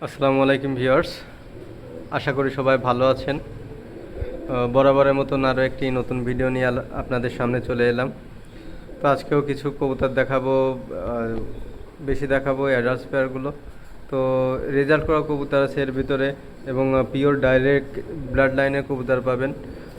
আসসালামু আলাইকুম ভিউয়ার্স, আশা করি সবাই ভালো আছেন। বরাবরের মতন আরও একটি নতুন ভিডিও নিয়ে আপনাদের সামনে চলে এলাম। তো আজকেও কিছু কবুতর দেখাবো, বেশি দেখাবো অ্যাডাল্ট পেয়ারগুলো। তো রেজাল্ট করা কবুতর আছে এর ভিতরে এবং পিওর ডাইরেক্ট ব্লাড লাইনের কবুতর পাবেন।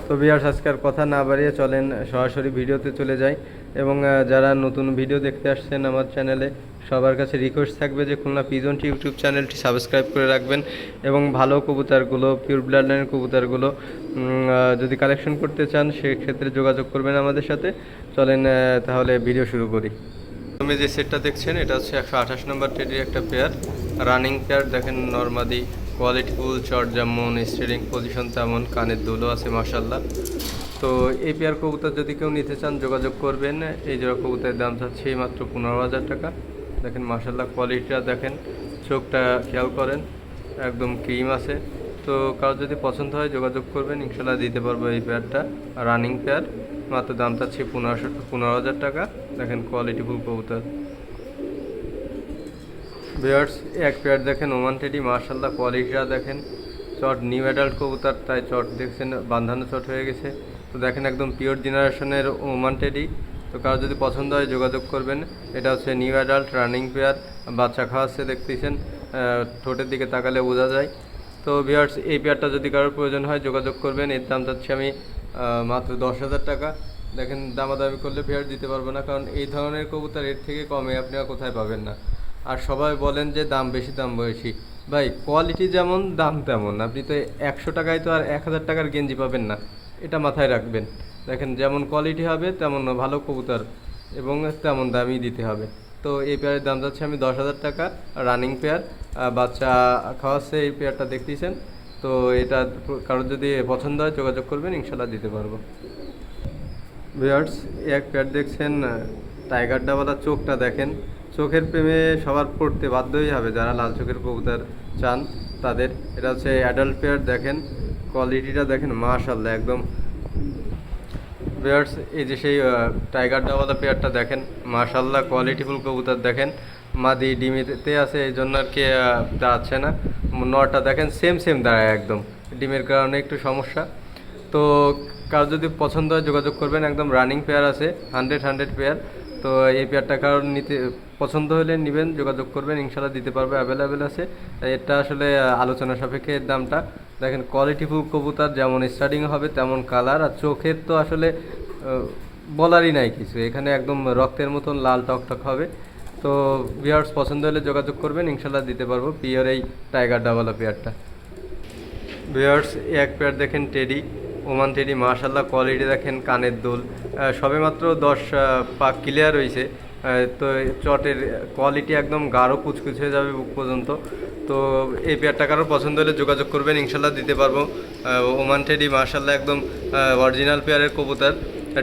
তো ভিউয়ার্স, আজকে আর কথা না বাড়িয়ে চলেন সরাসরি ভিডিওতে চলে যাই। এবং যারা নতুন ভিডিও দেখতে আসছেন আমার চ্যানেলে, সবার কাছে রিকোয়েস্ট থাকবে যে খুলনা পিজন ইউটিউব চ্যানেলটি সাবস্ক্রাইব করে রাখবেন এবং ভালো কবুতরগুলো, পিওর ব্লাড লাইনের কবুতরগুলো যদি কালেকশন করতে চান সেক্ষেত্রে যোগাযোগ করবেন আমাদের সাথে। চলেন তাহলে ভিডিও শুরু করি। তুমি যে সেটটা দেখছেন এটা হচ্ছে 128 নম্বর টেডির একটা পেয়ার, রানিং পেয়ার। দেখেন নরমাদি কোয়ালিটিফুল, চট যেমন, স্টিয়ারিং পজিশন তেমন, কানের দুলও আছে মাশাল্লাহ। তো এই পেয়ার কবুতর যদি কেউ নিতে চান যোগাযোগ করবেন। এই জোড়া কবুতরের দাম চাচ্ছি মাত্র 15,000 টাকা। দেখেন মাশাল্লাহ কোয়ালিটিটা দেখেন, চোখটা খেয়াল করেন, একদম ক্রিম আছে। তো কারো যদি পছন্দ হয় যোগাযোগ করবেন, ইনশাল্লাহ দিতে পারবো এই পেয়ারটা। রানিং পেয়ার, মাত্র দাম চাচ্ছি 15,000 টাকা। দেখেন কোয়ালিটিফুল কবুতর। ভিউয়ার্স, এক পেয়ার দেখেন ওমান টেডি, মাশাল্লাহ কোয়ালিটিটা দেখেন। চট নিউ অ্যাডাল্ট কবুতর, তাই চট দেখছেন বান্ধানো চট হয়ে গেছে। তো দেখেন একদম পিওর জেনারেশনের ওমান টেডি। তো কারো যদি পছন্দ হয় যোগাযোগ করবেন। এটা হচ্ছে নিউ অ্যাডাল্ট রানিং পেয়ার, বাচ্চা খাওয়াচ্ছে দেখতেছেন, ঠোঁটের দিকে তাকালে বোঝা যায়। তো ভিউয়ার্স, এই পেয়ারটা যদি কারোর প্রয়োজন হয় যোগাযোগ করবেন। এর দাম চাচ্ছি আমি মাত্র 10,000 টাকা। দেখেন দামাদামি করলে ভিউয়ার্স দিতে পারবো না, কারণ এই ধরনের কবুতর এর থেকে কমে আপনি আর কোথায় পাবেন না। আর সবাই বলেন যে দাম বেশি, দাম বেশি। ভাই কোয়ালিটি যেমন দাম তেমন। আপনি তো 100 টাকায় তো আর 1,000 টাকার গেঞ্জি পাবেন না, এটা মাথায় রাখবেন। দেখেন যেমন কোয়ালিটি হবে তেমন ভালো কবুতর এবং তেমন দামই দিতে হবে। তো এই পেয়ারের দাম যাচ্ছে আমি 10,000 টাকা, রানিং পেয়ার, বাচ্চা খাওয়াচ্ছে এই পেয়ারটা দেখতেছেন। তো এটা কারোর যদি পছন্দ হয় যোগাযোগ করবেন, ইনশাল্লাহ দিতে পারবো। ভিউয়ার্স, এক পেয়ার দেখছেন টাইগার ডাবলা, চোখটা দেখেন, চোখের প্রেমে সবার পড়তে বাধ্যই হবে যারা লাল চোখের কবুতর চান তাদের। এটা হচ্ছে অ্যাডাল্ট পেয়ার, দেখেন কোয়ালিটিটা দেখেন মাশাআল্লাহ একদম। ভিউয়ার্স, এই যে সেই টাইগার ডাবলা পেয়ারটা দেখেন মাশাআল্লাহ কোয়ালিটিফুল কবুতর। দেখেন মাদি ডিমেতে আছে, এই জন্য আর কি দাঁড়াচ্ছে না। নটা দেখেন সেম সেম দাঁড়ায়, একদম ডিমের কারণে একটু সমস্যা। তো কার যদি পছন্দ হয় যোগাযোগ করবেন। একদম রানিং পেয়ার আছে, 100 পেয়ার। তো এই পেয়ারটা কারণ নিতে পছন্দ হলে নেবেন, যোগাযোগ করবেন, ইনশাল্লাহ দিতে পারবে, অ্যাভেলেবেল আছে। এটা আসলে আলোচনা সাপেক্ষে এর দামটা। দেখেন কোয়ালিটিফুল কবুতর, যেমন স্টার্টিং হবে তেমন কালার, আর চোখের তো আসলে বলারই নাই কিছু, এখানে একদম রক্তের মতন লাল টকটক হবে। তো ভিউয়ার্স পছন্দ হলে যোগাযোগ করবেন, ইনশাল্লাহ দিতে পারবো পিওর এই টাইগার ডাবলা পেয়ারটা। ভিউয়ার্স, এক পেয়ার দেখেন টেডি, ওমান টেডি, মাশাল্লাহ কোয়ালিটি দেখেন, কানের দুল সবে মাত্র 10 পাক ক্লিয়ার হয়েছে। তো চটের কোয়ালিটি একদম গাঢ় কুচকুচ হয়ে যাবে বুক পর্যন্ত। তো এই পেয়ারটা কারোর পছন্দ হলে যোগাযোগ করবেন, ইনশাল্লাহ দিতে পারবো। ওমান টেডি মাশাল্লাহ একদম অরিজিনাল পেয়ারের কবুতর,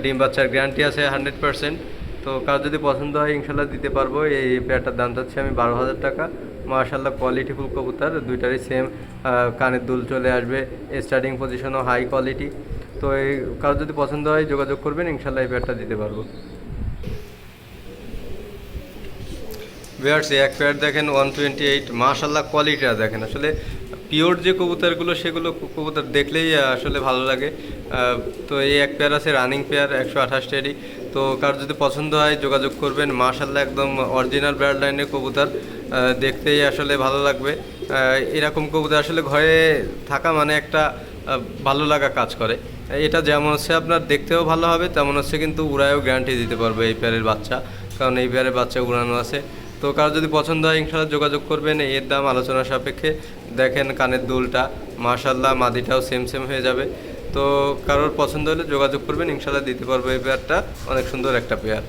ডিম বাচ্চার গ্যারান্টি আছে 100%। তো কারো যদি পছন্দ হয় ইনশাল্লাহ দিতে পারবো। এই পেয়ারটার দাম চাচ্ছি আমি 12,000 টাকা। মাশাল্লাহ কোয়ালিটিফুল কবুতর, দুইটারই সেম কানের দুল চলে আসবে, স্টার্টিং পজিশনও হাই কোয়ালিটি। তো এই কারো যদি পছন্দ হয় যোগাযোগ করবেন, ইনশাল্লাহ এই পেয়ারটা দিতে পারবো। ভিউয়ার্স, এক পেয়ার দেখেন 128, মাশাল্লাহ কোয়ালিটিটা দেখেন। আসলে পিওর যে কবুতরগুলো সেগুলো কবুতর দেখলেই আসলে ভালো লাগে। তো এই এক পেয়ার আছে রানিং পেয়ার, 128 টেডি। তো কার যদি পছন্দ হয় যোগাযোগ করবেন। মাশাল্লাহ একদম অরিজিনাল ব্লাড লাইনের কবুতর, দেখতেই আসলে ভালো লাগবে। এরকম কবুতর আসলে ঘরে থাকা মানে একটা ভালো লাগা কাজ করে। এটা যেমন হচ্ছে আপনার দেখতেও ভালো হবে, তেমন হচ্ছে কিন্তু উড়ায়ও গ্যারান্টি দিতে পারবে এই পেয়ারের বাচ্চা, কারণ এই পেয়ারের বাচ্চা উড়ানো আছে। তো কারো যদি পছন্দ হয় ইনশাল্লাহ যোগাযোগ করবেন। এর দাম আলোচনা সাপেক্ষে। দেখেন কানের দুলটা মাশাল্লাহ, মাদিটাও সেম সেম হয়ে যাবে। তো কারোর পছন্দ হলে যোগাযোগ করবেন, ইনশাল্লাহ দিতে পারবো এই পেয়ারটা। অনেক সুন্দর একটা পেয়ার।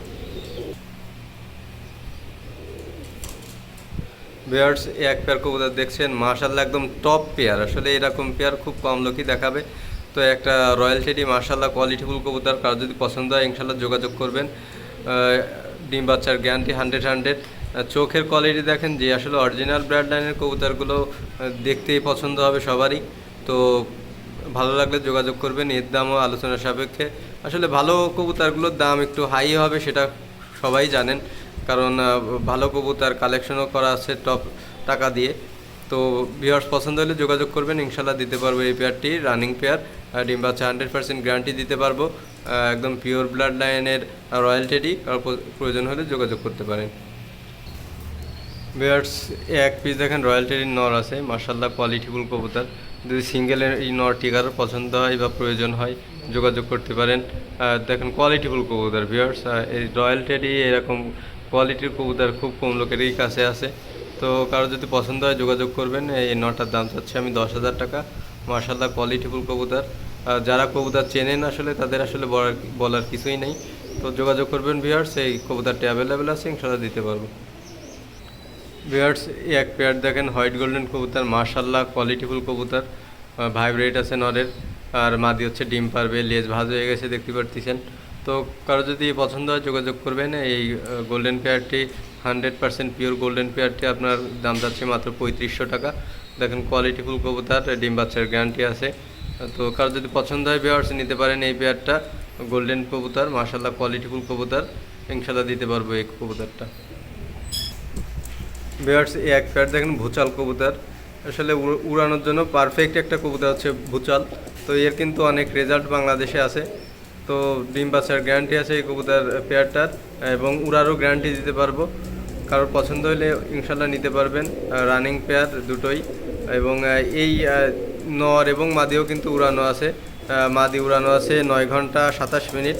ভিউয়ার্স, এক পেয়ার কবুতর দেখছেন মাশাল্লাহ একদম টপ পেয়ার। আসলে এরকম পেয়ার খুব কম লোকই দেখাবে। তো একটা রয়্যাল টেডি, মাশাল্লাহ কোয়ালিটিফুল কবুতর, কারো যদি পছন্দ হয় ইনশাল্লাহ যোগাযোগ করবেন। ডিম বাচ্চার গ্যারান্টি 100। চোখের কোয়ালিটি দেখেন, যে আসলে অরিজিনাল ব্রাড লাইনের কবুতরগুলো দেখতেই পছন্দ হবে সবারই। তো ভালো লাগলে যোগাযোগ করবেন। এর দামও আলোচনার সাপেক্ষে। আসলে ভালো কবুতরগুলোর দাম একটু হাই হবে, সেটা সবাই জানেন, কারণ ভালো কবুতর কালেকশনও করা আছে টপ টাকা দিয়ে। তো ভিউয়ার্স পছন্দ হলে যোগাযোগ করবেন, ইনশাল্লাহ দিতে পারবো এই পেয়ারটি, রানিং পেয়ার, ডিম বাচ্চা 100% গ্যারান্টি দিতে পারবো, একদম পিওর ব্লাড লাইনের রয়্যাল টেডি। কারো প্রয়োজন হলে যোগাযোগ করতে পারেন। ভিউয়ার্স এক পিস দেখেন রয়্যাল টেডির নর আছে, মার্শাল্লাহ কোয়ালিটিফুল কবুতর। যদি সিঙ্গেলের এই নরটি কারো পছন্দ হয় বা প্রয়োজন হয় যোগাযোগ করতে পারেন। দেখেন কোয়ালিটিফুল কবুতর ভিউয়ার্স, এই রয়্যাল টেডি এরকম কোয়ালিটির কবুতর খুব কম লোকেরই কাছে আছে। তো কারো যদি পছন্দ হয় যোগাযোগ করবেন। এই নটার দাম চাচ্ছি আমি 10,000 টাকা। মার্শাল্লাহ কোয়ালিটিফুল কবুতর, যারা কবুতর চেনেন আসলে তাদের আসলে বলার কিছুই নেই। তো যোগাযোগ করবেন ভিউয়ার্স, এই কবুতরটি অ্যাভেলেবেল আছে, ইনশাল্লাহ দিতে পারবো। ভিউয়ার্স এক পেয়ার দেখেন হোয়াইট গোল্ডেন কবুতর, মার্শাল্লাহ কোয়ালিটিফুল কবুতর, ভাইব্রেট আছে নরের, আর মাদি হচ্ছে ডিম পারবে, লেজ ভাজ হয়ে গেছে দেখতে পারতেছেন। তো কারো যদি পছন্দ হয় যোগাযোগ করবেন। এই গোল্ডেন পেয়ারটি 100% পিওর গোল্ডেন পেয়ারটি আপনার দাম যাচ্ছে মাত্র 3500 টাকা। দেখেন কোয়ালিটিফুল কবুতর, ডিম বাচ্চার গ্যারান্টি আছে। তো কারো যদি পছন্দ হয় ভিউয়ার্স নিতে পারেন এই পেয়ারটা, গোল্ডেন কবুতর, মার্শাল্লাহ কোয়ালিটিফুল কবুতর, ইনশাল্লাহ দিতে পারবো এই কবুতরটা। ভিউয়ার্স এক পেয়ার দেখেন ভুচাল কবুতর, আসলে উড়ানোর জন্য পারফেক্ট একটা কবুতর হচ্ছে ভুচাল। তো এর কিন্তু অনেক রেজাল্ট বাংলাদেশে আছে। তো ডিম বাচ্চার গ্যারান্টি আছে এই কবুতর পেয়ারটার, এবং উড়ারও গ্যারান্টি দিতে পারবো। কারোর পছন্দ হলে ইনশাল্লাহ নিতে পারবেন। রানিং পেয়ার দুটোই, এবং এই নর এবং মাদিও কিন্তু উড়ানো আছে। মাদি উড়ানো আছে 9 ঘন্টা 27 মিনিট।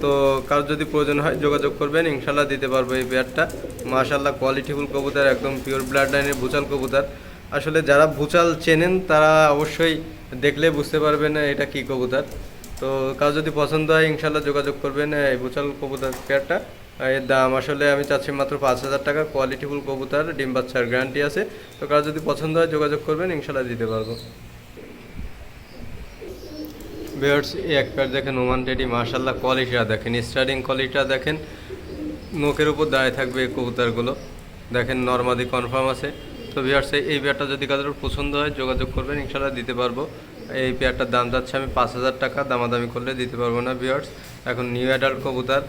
তো কারোর যদি প্রয়োজন হয় যোগাযোগ করবেন, ইনশাল্লাহ দিতে পারবো এই পেয়ারটা। মাশাআল্লাহ কোয়ালিটিফুল কবুতর, একদম পিওর ব্লাড লাইনের ভুচাল কবুতর। আসলে যারা ভুচাল চেনেন তারা অবশ্যই দেখলে বুঝতে পারবেন এটা কি কবুতর। তো কারো যদি পছন্দ হয় ইনশাল্লাহ যোগাযোগ করবেন এই ভুচাল কবুতর পেয়ারটা। এর দাম আসলে আমি চাচ্ছি মাত্র 5,000 টাকা। কোয়ালিটিফুল কবুতর, ডিম বাচ্চার গ্যারান্টি আছে। তো কারো যদি পছন্দ হয় যোগাযোগ করবেন, ইনশাল্লাহ দিতে পারবো। ভিউয়ার্স এক পেয়ার দেখেন ওমান টেডি, মাশাআল্লাহ কোয়ালিটিটা দেখেন, স্টার্টিং কোয়ালিটিটা দেখেন, নোকের উপর দাঁড়িয়ে থাকবে এই কবুতরগুলো। দেখেন নরমাদি কনফার্ম আছে। তো ভিউয়ার্স এই পেয়ারটা যদি কারোর পছন্দ হয় যোগাযোগ করবেন, ইনশাল্লাহ দিতে পারবো। এই পেয়ারটার দাম যাচ্ছে আমি 5,000 টাকা, দামাদামি করলে দিতে পারবো না ভিউয়ার্স। এখন নিউ অ্যাডাল্ট কবুতর,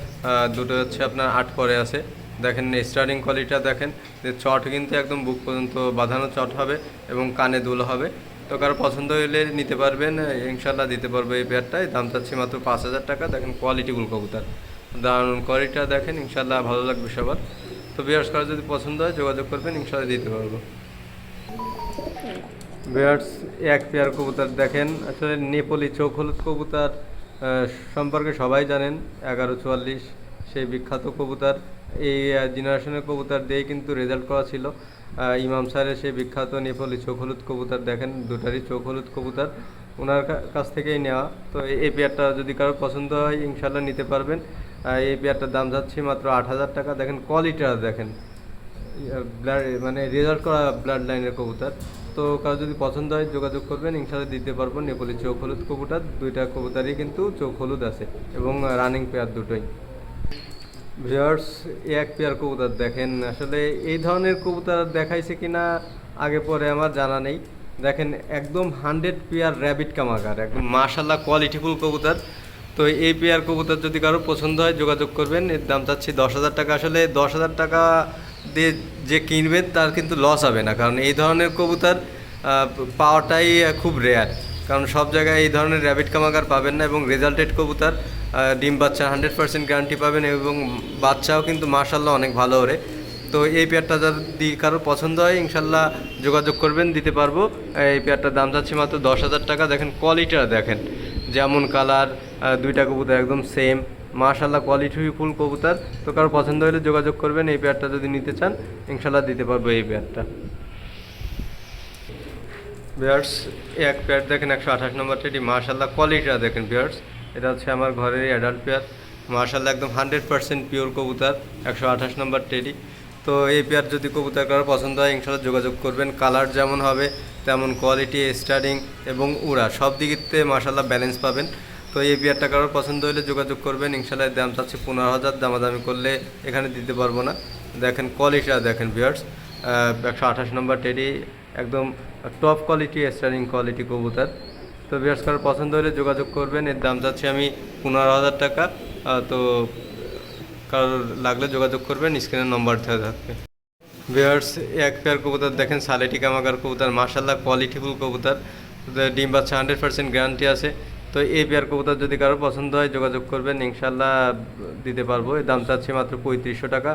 দুটো হচ্ছে আপনার 8 পরে আছে। দেখেন স্টার্টিং কোয়ালিটিটা দেখেন, যে চট কিন্তু একদম বুক পর্যন্ত বাঁধানো চট হবে এবং কানে দুল হবে। তো কারো পছন্দ হলে নিতে পারবেন, ইনশাল্লাহ দিতে পারবো এই পেয়ারটায়। দাম চাচ্ছি মাত্র 5,000 টাকা। দেখেন কোয়ালিটিফুল কবুতর, দারুণ কোয়ালিটিটা দেখেন, ইনশাল্লাহ ভালো লাগবে সবার। তো ভিউয়ার্স কারো যদি পছন্দ হয় যোগাযোগ করবেন, ইনশাল্লাহ দিতে পারবো। ভিউয়ার্স এক পেয়ার কবুতর দেখেন, আসলে নেপালি চোখ হলুদ কবুতর সম্পর্কে সবাই জানেন, 1144 সেই বিখ্যাত কবুতর। এই জেনারেশনের কবুতর দিয়েই কিন্তু রেজাল্ট করা ছিল। ইমাম স্যারের সেই বিখ্যাত নেপালি চোখ হলুদ কবুতর দেখেন, দুটারই চোখ হলুদ কবুতর ওনার কাছ থেকেই নেওয়া। তো এই পেয়ারটা যদি কারো পছন্দ হয় ইনশাল্লাহ নিতে পারবেন। এই পেয়ারটার দাম যাচ্ছে মাত্র 8,000 টাকা। দেখেন কোয়ালিটিটা দেখেন, ব্লাড মানে রেজাল্ট করা ব্লাড লাইনের কবুতর। তো কারো যদি পছন্দ হয় যোগাযোগ করবেন, ইনশাল্লাহ দিতে পারবো। নেপালি চোখ হলুদ কবুতর, দুইটা কবুতরই কিন্তু চোখ হলুদ আছে, এবং রানিং পেয়ার দুটোই। ভিউয়ার্স এক পেয়ার কবুতর দেখেন, আসলে এই ধরনের কবুতর দেখাইছে কিনা আগে পরে আমার জানা নেই। দেখেন একদম 100 পেয়ার র্যাবিট কামাগার, একদম মাশাআল্লাহ কোয়ালিটিফুল কবুতর। তো এই পেয়ার কবুতর যদি কারো পছন্দ হয় যোগাযোগ করবেন। এর দাম চাচ্ছি 10,000 টাকা। আসলে 10,000 টাকা দিয়ে যে কিনবেন তার কিন্তু লস হবে না, কারণ এই ধরনের কবুতর পাওয়াটাই খুব রেয়ার। কারণ সব জায়গায় এই ধরনের র্যাবিট কামাগার পাবেন না, এবং রেজাল্টেড কবুতর, ডিম বাচ্চা 100% গ্যারান্টি পাবেন, এবং বাচ্চাও কিন্তু মাশাআল্লাহ অনেক ভালো ওরে। তো এই পেয়ারটা যদি কারো পছন্দ হয় ইনশাল্লাহ যোগাযোগ করবেন, দিতে পারবো। এই পেয়ারটার দাম যাচ্ছে মাত্র 10,000 টাকা। দেখেন কোয়ালিটিটা দেখেন, যেমন কালার, দুইটা কবুতর একদম সেম, মাশাআল্লাহ কোয়ালিটিফুল কবুতর। তো কারো পছন্দ হলে যোগাযোগ করবেন, এই পেয়ারটা যদি নিতে চান ইনশাল্লাহ দিতে পারবো এই পেয়ারটা। ভিউয়ার্স এক পেয়ার দেখেন 128 নম্বর টেডি, মাশাআল্লাহ কোয়ালিটিটা দেখেন ভিউয়ার্স। এটা হচ্ছে আমার ঘরের অ্যাডাল্ট পেয়ার, মাশাআল্লাহ একদম 100% পিওর কবুতর, 128 নম্বর টেডি। তো এই পেয়ার যদি কবুতর কারো পছন্দ হয় ইনশাল্লাহ যোগাযোগ করবেন। কালার যেমন হবে তেমন কোয়ালিটি, স্টার্টিং এবং উড়া সব দিকে মাশাআল্লাহ ব্যালেন্স পাবেন। তো এই পেয়ারটা কারোর পছন্দ হলে যোগাযোগ করবেন, ইনশাল্লাহ দাম চাচ্ছে 15,000, দামাদামি করলে এখানে দিতে পারবো না। দেখেন কোয়ালিটিটা দেখেন ভিউয়ার্স, 128 নম্বর টেডি, একদম টপ কোয়ালিটি স্টার্টিং কোয়ালিটি কবুতর। তো ভিউয়ার্স কারোর পছন্দ হলে যোগাযোগ করবেন। এর দাম চাচ্ছি আমি 15,000 টাকা। তো কারোর লাগলে যোগাযোগ করবেন, স্ক্রিনের নম্বর দেওয়া থাকবে। ভিউয়ার্স, এক পেয়ার কবুতর দেখেন, সালেটি কামাগার কবুতর, মাশাআল্লাহ কোয়ালিটিফুল কবুতর, ডিম বাচ্চা 100% গ্যারান্টি আছে। তো এই পেয়ার কবুতর যদি কারো পছন্দ হয় যোগাযোগ করবেন, ইনশাল্লাহ দিতে পারবো। এর দাম চাচ্ছি মাত্র 3500 টাকা।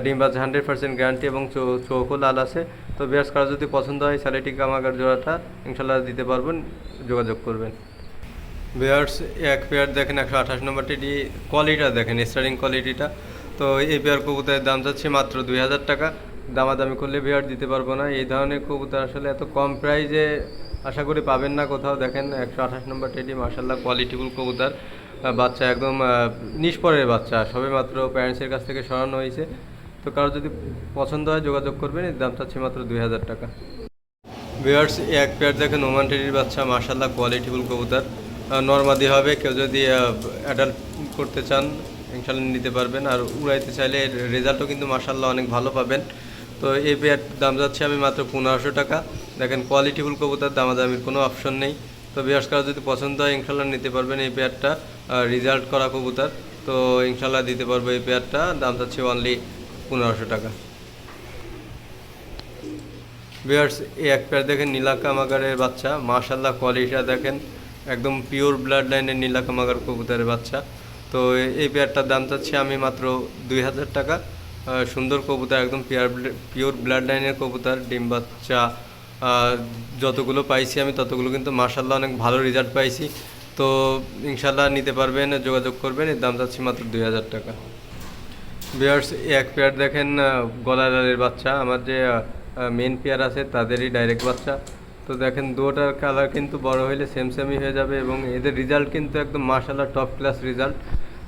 ডিম বাচ্চা 100% গ্যারান্টি এবং চোখও লাল আছে। তো ভিউয়ার্স, কারো যদি পছন্দ হয় সালেটি কামাগার জোড়াটা, ইনশাল্লাহ দিতে পারবেন, যোগাযোগ করবেন। ভিউয়ার্স, এক পেয়ার দেখেন 128 নম্বর টেডি, কোয়ালিটিটা দেখেন, স্টারিং কোয়ালিটিটা। তো এই পেয়ার কবুতরের দাম যাচ্ছে মাত্র 2000 টাকা। দামাদামি করলে ভিউয়ার দিতে পারবো না। এই ধরনের কবুতর আসলে এত কম প্রাইজে আশা করি পাবেন না কোথাও। দেখেন 128 নম্বর টেডি, মাশাআল্লাহ কোয়ালিটিফুল কবুতর, বাচ্চা একদম নিষ্পরের বাচ্চা, সবে মাত্র প্যারেন্টসের কাছ থেকে সরানো হয়েছে। তো কারো যদি পছন্দ হয় যোগাযোগ করবেন। এর দাম চাচ্ছি মাত্র 2000 টাকা। ভিউয়ার্স, এক পেয়ার দেখেন ওমান টেডির বাচ্চা, মাশাআল্লাহ কোয়ালিটিফুল কবুতর, নরমাদি হবে। কেউ যদি অ্যাডাল্ট করতে চান ইনশাল্লাহ নিতে পারবেন, আর উড়াইতে চাইলে এর রেজাল্টও কিন্তু মাশাআল্লাহ অনেক ভালো পাবেন। তো এই পেয়ার দাম যাচ্ছে আমি মাত্র 1500 টাকা। দেখেন কোয়ালিটিফুল কবুতর, দামাদামির কোনো অপশন নেই। তো ভিউয়ার্স, কারো যদি পছন্দ হয় ইনশাল্লাহ নিতে পারবেন। এই পেয়ারটা রেজাল্ট করা কবুতর, তো ইনশাল্লাহ দিতে পারবো। এই পেয়ারটা দাম যাচ্ছে অনলি 1500 টাকা। ভিউয়ার্স, এই এক পেয়ার দেখেন নীলা কামাগারের বাচ্চা, মাশাআল্লাহ কোয়ালিটিটা দেখেন, একদম পিওর ব্লাড লাইনের নীলা কামাগার কবুতরের বাচ্চা। তো এই পেয়ারটার দাম চাচ্ছি আমি মাত্র 2000 টাকা। সুন্দর কবুতর, একদম পিওর ব্লাড লাইনের কবুতর, ডিম বাচ্চা যতগুলো পাইছি আমি ততগুলো কিন্তু মাশাআল্লাহ অনেক ভালো রেজাল্ট পাইছি। তো ইনশাল্লাহ নিতে পারবেন, যোগাযোগ করবেন। এর দাম চাচ্ছি মাত্র 2000 টাকা। ভিউয়ার্স, এক পেয়ার দেখেন গলারের বাচ্চা, আমার যে মেন পেয়ার আছে তাদেরই ডাইরেক্ট বাচ্চা। তো দেখেন দুটোটার কালার কিন্তু বড় হইলে সেম সেমই হয়ে যাবে, এবং এদের রেজাল্ট কিন্তু একদম মাশাআল্লাহ টপ ক্লাস রেজাল্ট।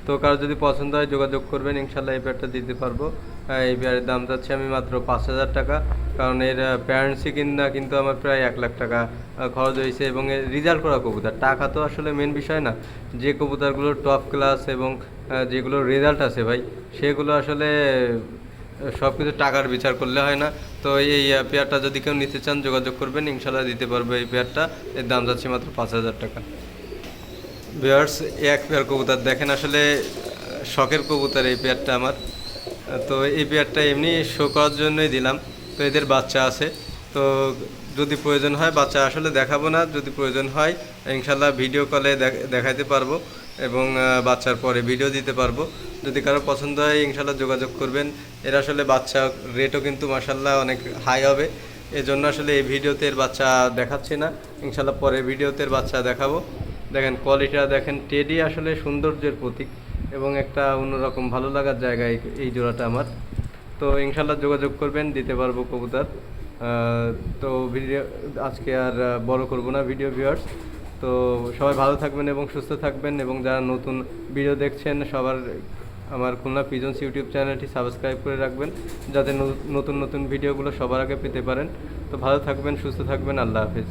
তো কারো যদি পছন্দ হয় যোগাযোগ করবেন, ইনশাল্লাহ এই পেয়ারটা দিতে পারবো। এই পেয়ারের দাম যাচ্ছে আমি মাত্র 5000 টাকা, কারণ এর প্যারেন্টসই কিনা কিন্তু আমার প্রায় 1 লাখ টাকা খরচ হয়েছে, এবং এর রেজাল্ট করা কবুতর। টাকা তো আসলে মেন বিষয় না, যে কবুতরগুলো টপ ক্লাস এবং যেগুলো রেজাল্ট আছে ভাই, সেগুলো আসলে সব কিছু টাকার বিচার করলে হয় না। তো এই পেয়ারটা যদি কেউ নিতে চান যোগাযোগ করবেন, ইনশাল্লাহ দিতে পারবো এই পেয়ারটা। এর দাম যাচ্ছে মাত্র 5000 টাকা। ভিউয়ার্স, এক পেয়ার কবুতর দেখেন, আসলে শখের কবুতর এই পেয়ারটা আমার। তো এই পেয়ারটা এমনি শো করার জন্যই দিলাম। তো এদের বাচ্চা আছে, তো যদি প্রয়োজন হয়, বাচ্চা আসলে দেখাবো না, যদি প্রয়োজন হয় ইনশাল্লাহ ভিডিও কলে দেখাইতে পারবো, এবং বাচ্চার পরে ভিডিও দিতে পারবো। যদি কারো পছন্দ হয় ইনশাল্লাহ যোগাযোগ করবেন। এর আসলে বাচ্চা রেটও কিন্তু মাশাল্লাহ অনেক হাই হবে, এজন্য আসলে এই ভিডিওতে এর বাচ্চা দেখাচ্ছি না, ইনশাল্লাহ পরের ভিডিওতে এর বাচ্চা দেখাবো। দেখেন কোয়ালিটিটা দেখেন, টেডি আসলে সৌন্দর্যের প্রতীক, এবং একটা অন্যরকম ভালো লাগার জায়গায় এই জোড়াটা আমার। তো ইনশাল্লাহ যোগাযোগ করবেন, দিতে পারবো কবুতর। তো ভিডিও আজকে আর বড় করব না ভিডিও ভিউয়ার্স। তো সবাই ভালো থাকবেন এবং সুস্থ থাকবেন, এবং যারা নতুন ভিডিও দেখছেন সবার আমার খুলনা পিজনস ইউটিউব চ্যানেলটি সাবস্ক্রাইব করে রাখবেন, যাতে নতুন নতুন ভিডিওগুলো সবার আগে পেতে পারেন। তো ভালো থাকবেন, সুস্থ থাকবেন, আল্লাহ হাফেজ।